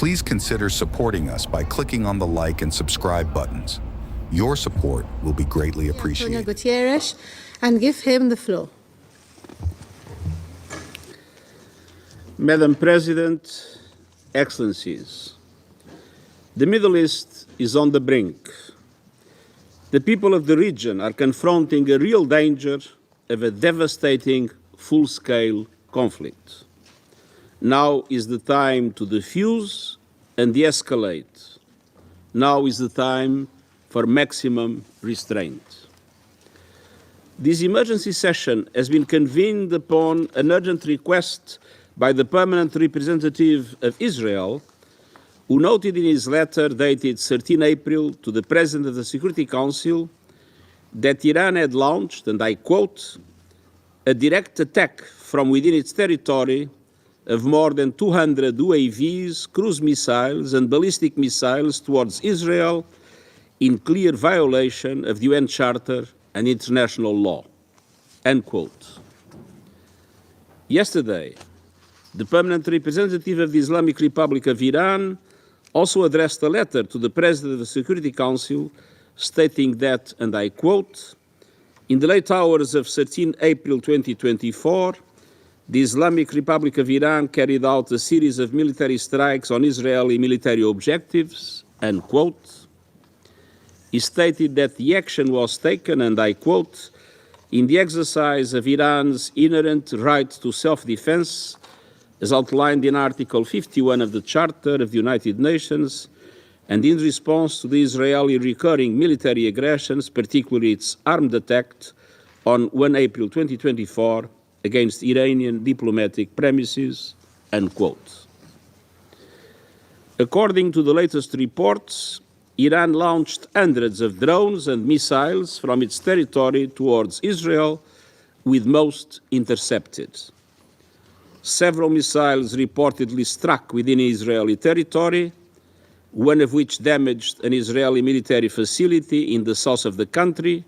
Please consider supporting us by clicking on the like and subscribe buttons. Your support will be greatly Antonio appreciated. Gutierrez, and give him the floor. Madam President, Excellencies, the Middle East is on the brink. The people of the region are confronting a real danger of a devastating full-scale conflict. Now is the time to defuse and de-escalate. Now is the time for maximum restraint. This emergency session has been convened upon an urgent request by the permanent representative of Israel, who noted in his letter dated 13 April to the President of the Security Council that Iran had launched, and I quote, a direct attack from within its territory of more than 200 UAVs, cruise missiles, and ballistic missiles towards Israel in clear violation of the UN Charter and international law, end quote. Yesterday, the permanent representative of the Islamic Republic of Iran also addressed a letter to the President of the Security Council stating that, and I quote, in the late hours of 13 April 2024, the Islamic Republic of Iran carried out a series of military strikes on Israeli military objectives, end quote. He stated that the action was taken, and I quote, in the exercise of Iran's inherent right to self-defense, as outlined in Article 51 of the Charter of the United Nations, and in response to the Israeli recurring military aggressions, particularly its armed attack on 1 April 2024 against Iranian diplomatic premises, end quote. According to the latest reports, Iran launched hundreds of drones and missiles from its territory towards Israel, with most intercepted. Several missiles reportedly struck within Israeli territory, one of which damaged an Israeli military facility in the south of the country,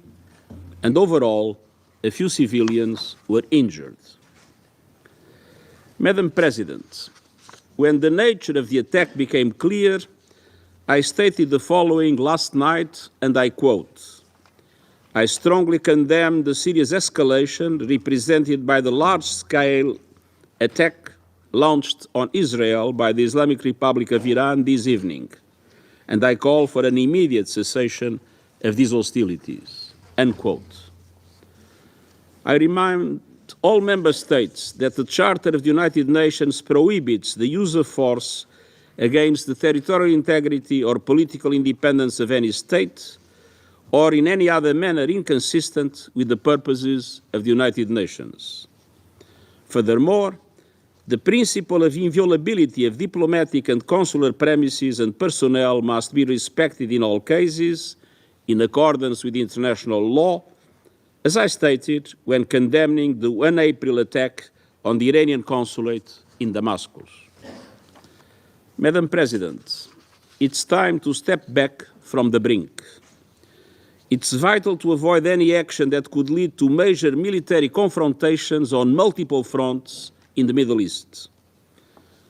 and overall, a few civilians were injured. Madam President, when the nature of the attack became clear, I stated the following last night, and I quote, I strongly condemn the serious escalation represented by the large-scale attack launched on Israel by the Islamic Republic of Iran this evening, and I call for an immediate cessation of these hostilities, end quote. I remind all member states that the Charter of the United Nations prohibits the use of force against the territorial integrity or political independence of any state, or in any other manner inconsistent with the purposes of the United Nations. Furthermore, the principle of inviolability of diplomatic and consular premises and personnel must be respected in all cases, in accordance with international law, as I stated when condemning the 1 April attack on the Iranian consulate in Damascus. Madam President, it's time to step back from the brink. It's vital to avoid any action that could lead to major military confrontations on multiple fronts in the Middle East.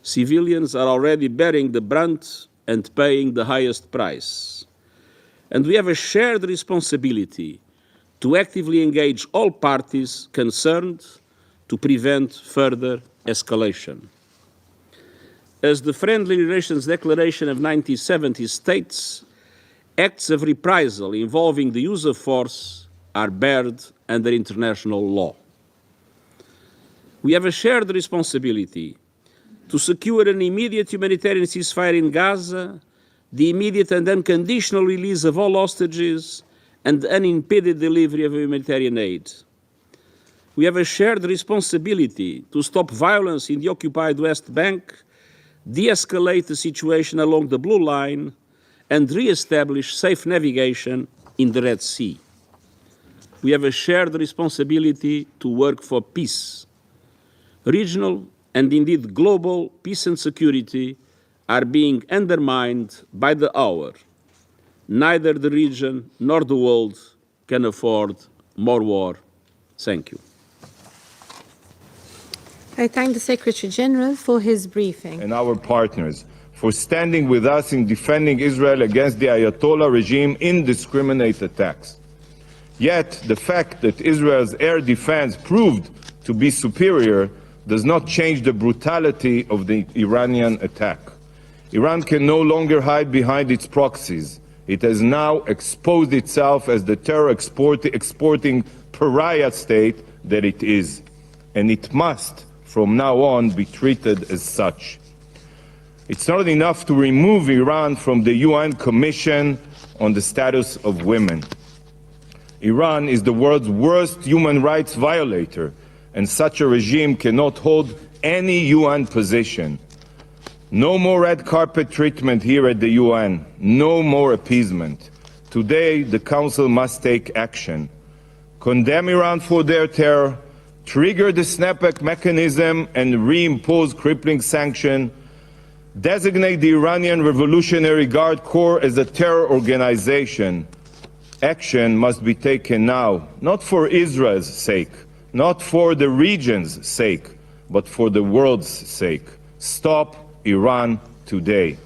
Civilians are already bearing the brunt and paying the highest price. And we have a shared responsibility to actively engage all parties concerned to prevent further escalation. As the Friendly Relations Declaration of 1970 states, acts of reprisal involving the use of force are barred under international law. We have a shared responsibility to secure an immediate humanitarian ceasefire in Gaza, the immediate and unconditional release of all hostages, and unimpeded delivery of humanitarian aid. We have a shared responsibility to stop violence in the occupied West Bank, de-escalate the situation along the Blue Line, and re-establish safe navigation in the Red Sea. We have a shared responsibility to work for peace. Regional and indeed global peace and security are being undermined by the hour. Neither the region nor the world can afford more war. Thank you. I thank the Secretary General for his briefing. And our partners for standing with us in defending Israel against the Ayatollah regime indiscriminate attacks. Yet, the fact that Israel's air defense proved to be superior does not change the brutality of the Iranian attack. Iran can no longer hide behind its proxies. It has now exposed itself as the terror exporting pariah state that it is, and it must, from now on, be treated as such. It's not enough to remove Iran from the UN Commission on the Status of Women. Iran is the world's worst human rights violator, and such a regime cannot hold any UN position. No more red carpet treatment here at the UN. No more appeasement. Today, the Council must take action. Condemn Iran for their terror, trigger the snapback mechanism and reimpose crippling sanction, designate the Iranian Revolutionary Guard Corps as a terror organization. Action must be taken now, not for Israel's sake, not for the region's sake, but for the world's sake. Stop Iran today.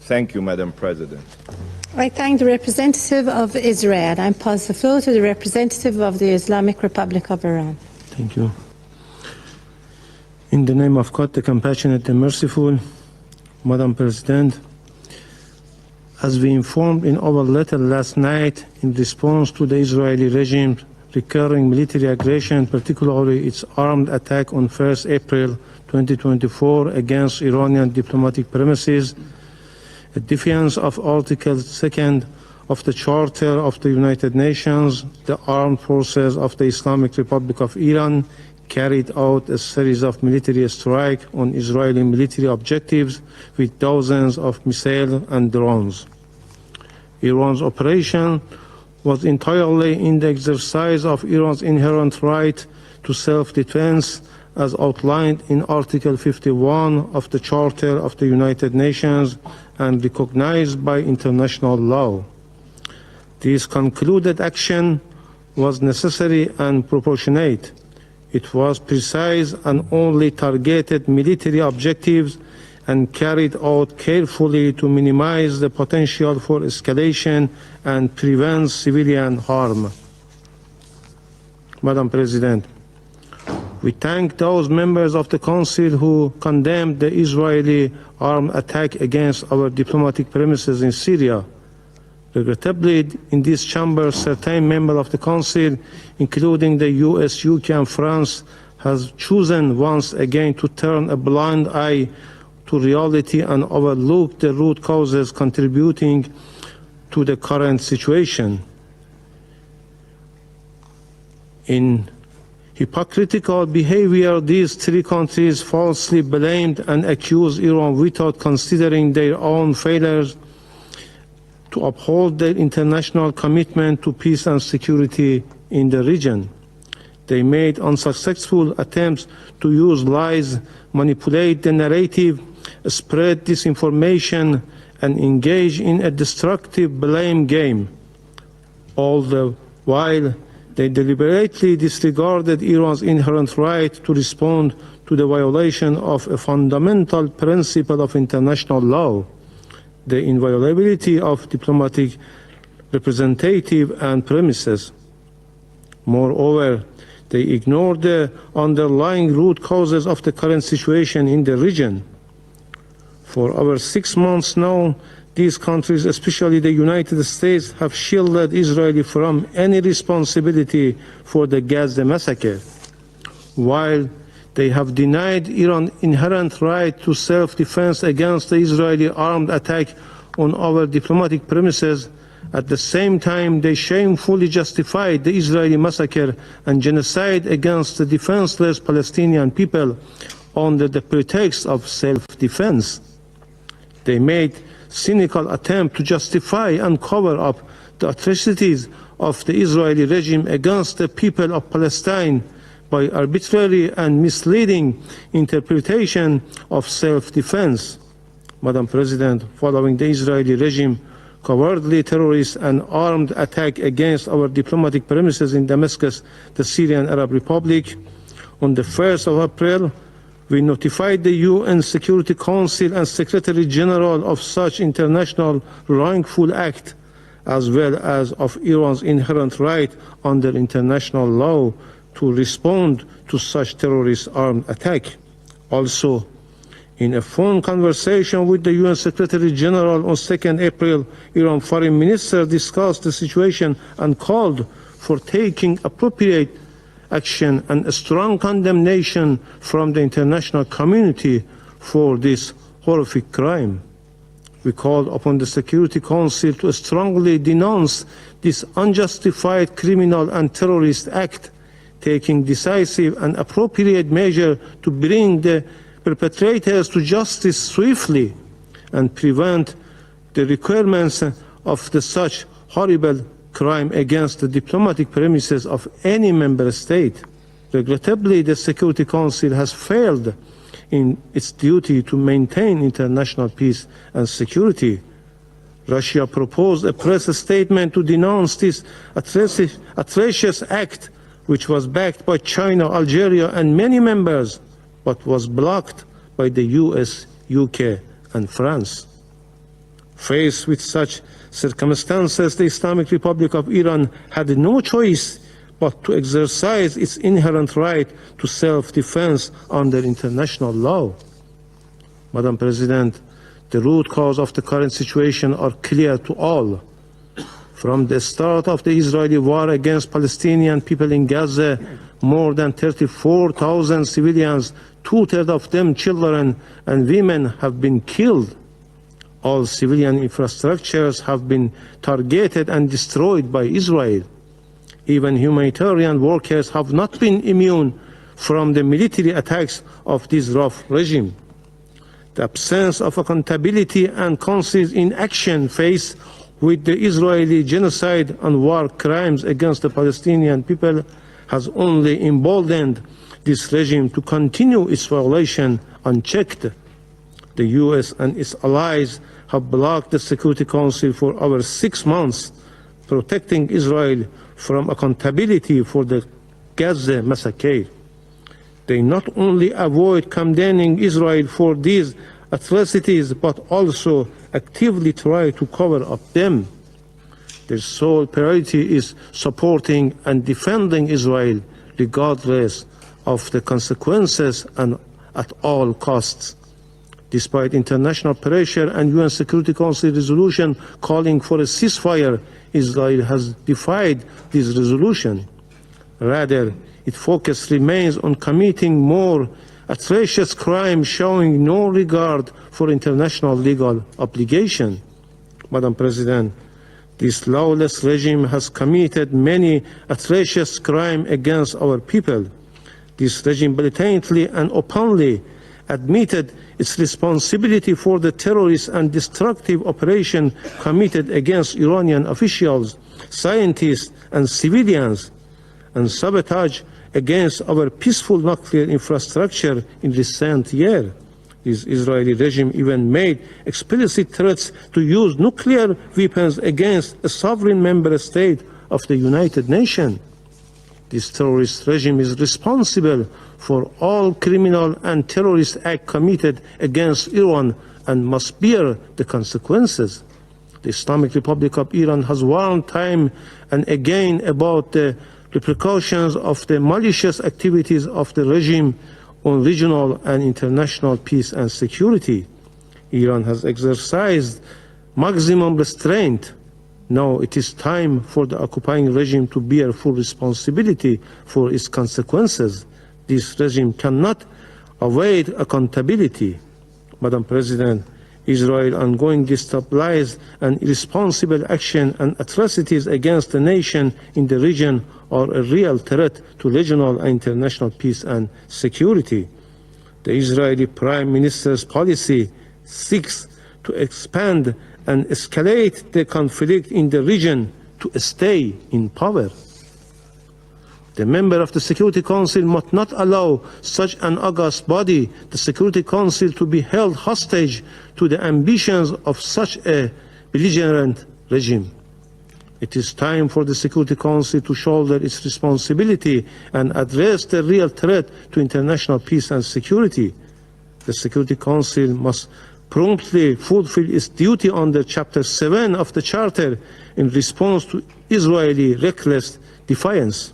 Thank you, Madam President. I thank the representative of Israel and pass the floor to the representative of the Islamic Republic of Iran. Thank you. In the name of God, the compassionate and merciful, Madam President, as we informed in our letter last night in response to the Israeli regime's recurring military aggression, particularly its armed attack on 1st April 2024 against Iranian diplomatic premises, a defiance of Article 2 of the Charter of the United Nations, the armed forces of the Islamic Republic of Iran carried out a series of military strikes on Israeli military objectives with dozens of missiles and drones. Iran's operation was entirely in the exercise of Iran's inherent right to self-defense as outlined in Article 51 of the Charter of the United Nations and recognized by international law. This concluded action was necessary and proportionate. It was precise and only targeted military objectives and carried out carefully to minimize the potential for escalation and prevent civilian harm. Madam President, we thank those members of the Council who condemned the Israeli armed attack against our diplomatic premises in Syria. Regrettably, in this chamber, certain members of the Council, including the US, UK, and France, has chosen once again to turn a blind eye to reality and overlook the root causes contributing to the current situation. In hypocritical behavior, these three countries falsely blamed and accused Iran without considering their own failures to uphold their international commitment to peace and security in the region. They made unsuccessful attempts to use lies, manipulate the narrative, spread disinformation, and engage in a destructive blame game. All the while, they deliberately disregarded Iran's inherent right to respond to the violation of a fundamental principle of international law, the inviolability of diplomatic representative and premises. Moreover, they ignored the underlying root causes of the current situation in the region. For over 6 months now, these countries, especially the United States, have shielded Israel from any responsibility for the Gaza massacre, while they have denied Iran inherent right to self-defense against the Israeli armed attack on our diplomatic premises. At the same time, they shamefully justified the Israeli massacre and genocide against the defenseless Palestinian people under the pretext of self-defense. They made cynical attempt to justify and cover up the atrocities of the Israeli regime against the people of Palestine by arbitrary and misleading interpretation of self-defense. Madam President, following the Israeli regime cowardly terrorist and armed attack against our diplomatic premises in Damascus, the Syrian Arab Republic, on the 1st of April, We notified the UN Security Council and Secretary General of such international wrongful act, as well as of Iran's inherent right under international law to respond to such terrorist armed attack. Also, in a phone conversation with the UN Secretary General on 2nd April, Iran Foreign Minister discussed the situation and called for taking appropriate action and a strong condemnation from the international community for this horrific crime. We called upon the Security Council to strongly denounce this unjustified criminal and terrorist act, taking decisive and appropriate measure to bring the perpetrators to justice swiftly and prevent the recurrence of such horrible crime against the diplomatic premises of any member state. Regrettably, the Security Council has failed in its duty to maintain international peace and security. Russia proposed a press statement to denounce this atrocious act, which was backed by China, Algeria, and many members, but was blocked by the US, UK, and France. Faced with such circumstances, the Islamic Republic of Iran had no choice but to exercise its inherent right to self-defense under international law. Madam President, the root cause of the current situation are clear to all. From the start of the Israeli war against Palestinian people in Gaza, more than 34,000 civilians, two-thirds of them children and women, have been killed. All civilian infrastructures have been targeted and destroyed by Israel. Even humanitarian workers have not been immune from the military attacks of this rough regime. The absence of accountability and conscious inaction faced with the Israeli genocide and war crimes against the Palestinian people has only emboldened this regime to continue its violation unchecked. The US and its allies have blocked the Security Council for over 6 months, protecting Israel from accountability for the Gaza massacre. They not only avoid condemning Israel for these atrocities, but also actively try to cover up them. Their sole priority is supporting and defending Israel, regardless of the consequences and at all costs. Despite international pressure and UN Security Council resolution calling for a ceasefire, Israel has defied this resolution. Rather, its focus remains on committing more atrocious crimes, showing no regard for international legal obligation. Madam President, this lawless regime has committed many atrocious crimes against our people. This regime blatantly and openly admitted its responsibility for the terrorist and destructive operation committed against Iranian officials, scientists, and civilians, and sabotage against our peaceful nuclear infrastructure in recent years. This Israeli regime even made explicit threats to use nuclear weapons against a sovereign member state of the United Nations. This terrorist regime is responsible for all criminal and terrorist acts committed against Iran and must bear the consequences. The Islamic Republic of Iran has warned time and again about the repercussions of the malicious activities of the regime on regional and international peace and security. Iran has exercised maximum restraint. Now it is time for the occupying regime to bear full responsibility for its consequences. This regime cannot avoid accountability. Madam President, Israel's ongoing destabilized and irresponsible action and atrocities against the nation in the region are a real threat to regional and international peace and security. The Israeli Prime Minister's policy seeks to expand and escalate the conflict in the region to stay in power. The member of the Security Council must not allow such an august body, the Security Council, to be held hostage to the ambitions of such a belligerent regime. It is time for the Security Council to shoulder its responsibility and address the real threat to international peace and security. The Security Council must promptly fulfill its duty under Chapter 7 of the Charter in response to Israeli reckless defiance.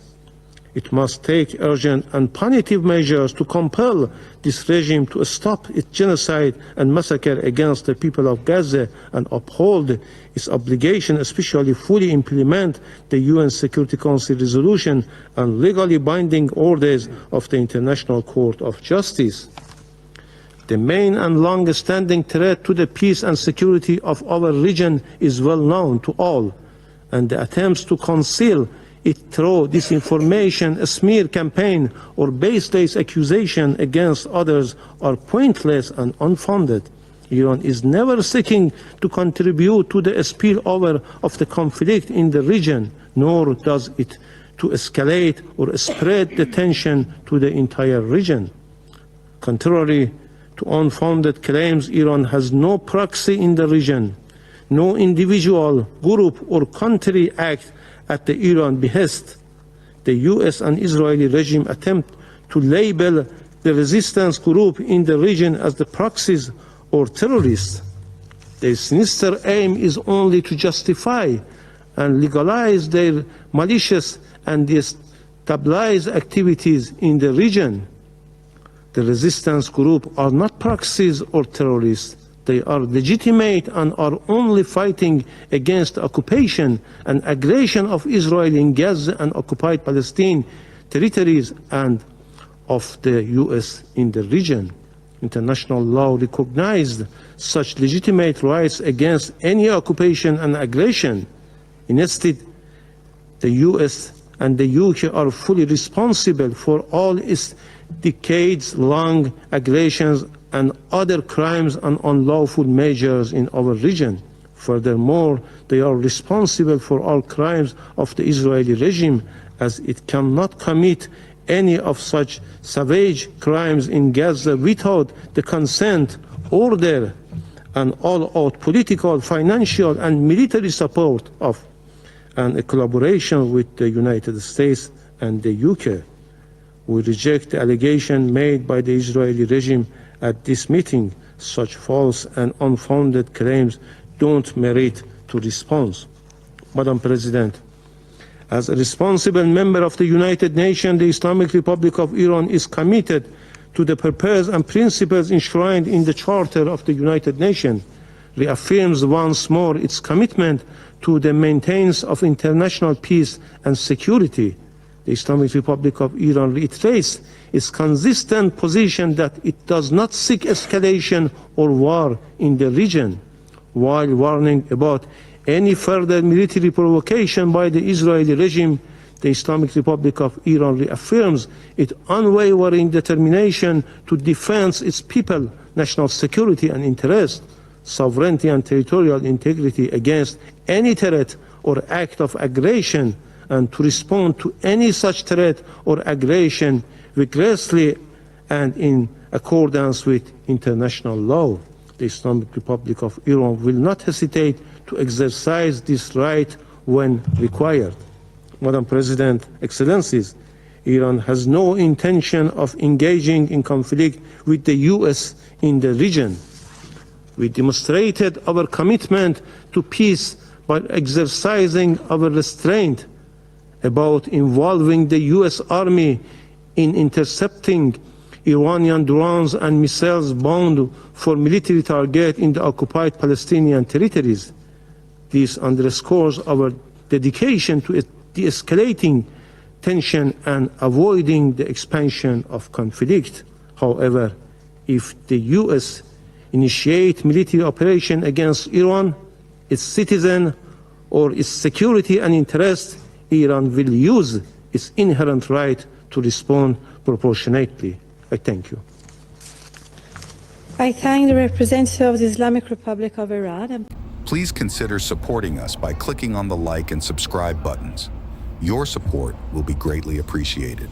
It must take urgent and punitive measures to compel this regime to stop its genocide and massacre against the people of Gaza and uphold its obligation, especially fully implement the UN Security Council resolution and legally binding orders of the International Court of Justice. The main and long-standing threat to the peace and security of our region is well known to all, and the attempts to conceal it through disinformation, a smear campaign, or baseless accusation against others are pointless and unfounded. Iran is never seeking to contribute to the spillover of the conflict in the region, nor does it to escalate or spread the tension to the entire region. Contrary to unfounded claims, Iran has no proxy in the region. No individual, group, or country act at the Iran behest. The US and Israeli regime attempt to label the resistance group in the region as the proxies or terrorists. Their sinister aim is only to justify and legalize their malicious and destabilized activities in the region. The resistance group are not proxies or terrorists. They are legitimate and are only fighting against the occupation and aggression of Israel in Gaza and occupied Palestine territories and of the US in the region. International law recognized such legitimate rights against any occupation and aggression. Instead, the US and the UK are fully responsible for all its decades-long aggressions and other crimes and unlawful measures in our region. Furthermore, they are responsible for all crimes of the Israeli regime, as it cannot commit any of such savage crimes in Gaza without the consent, order, and all-out political, financial, and military support of and a collaboration with the United States and the UK. We reject the allegation made by the Israeli regime at this meeting. Such false and unfounded claims don't merit to response. Madam President, as a responsible member of the United Nations, the Islamic Republic of Iran is committed to the purpose and principles enshrined in the Charter of the United Nations, reaffirms once more its commitment to the maintenance of international peace and security. The Islamic Republic of Iran reiterates its consistent position that it does not seek escalation or war in the region, while warning about any further military provocation by the Israeli regime. The Islamic Republic of Iran reaffirms its unwavering determination to defend its people, national security and interests, sovereignty and territorial integrity against any threat or act of aggression, and to respond to any such threat or aggression vigorously and in accordance with international law. The Islamic Republic of Iran will not hesitate to exercise this right when required. Madam President, Excellencies, Iran has no intention of engaging in conflict with the US in the region. We demonstrated our commitment to peace by exercising our restraint about involving the US Army in intercepting Iranian drones and missiles bound for military targets in the occupied Palestinian territories. This underscores our dedication to de-escalating tension and avoiding the expansion of conflict. However, if the US initiate military operation against Iran, its citizen, or its security and interests, Iran will use its inherent right to respond proportionately. I thank you. I thank the representative of the Islamic Republic of Iran. Please consider supporting us by clicking on the like and subscribe buttons. Your support will be greatly appreciated.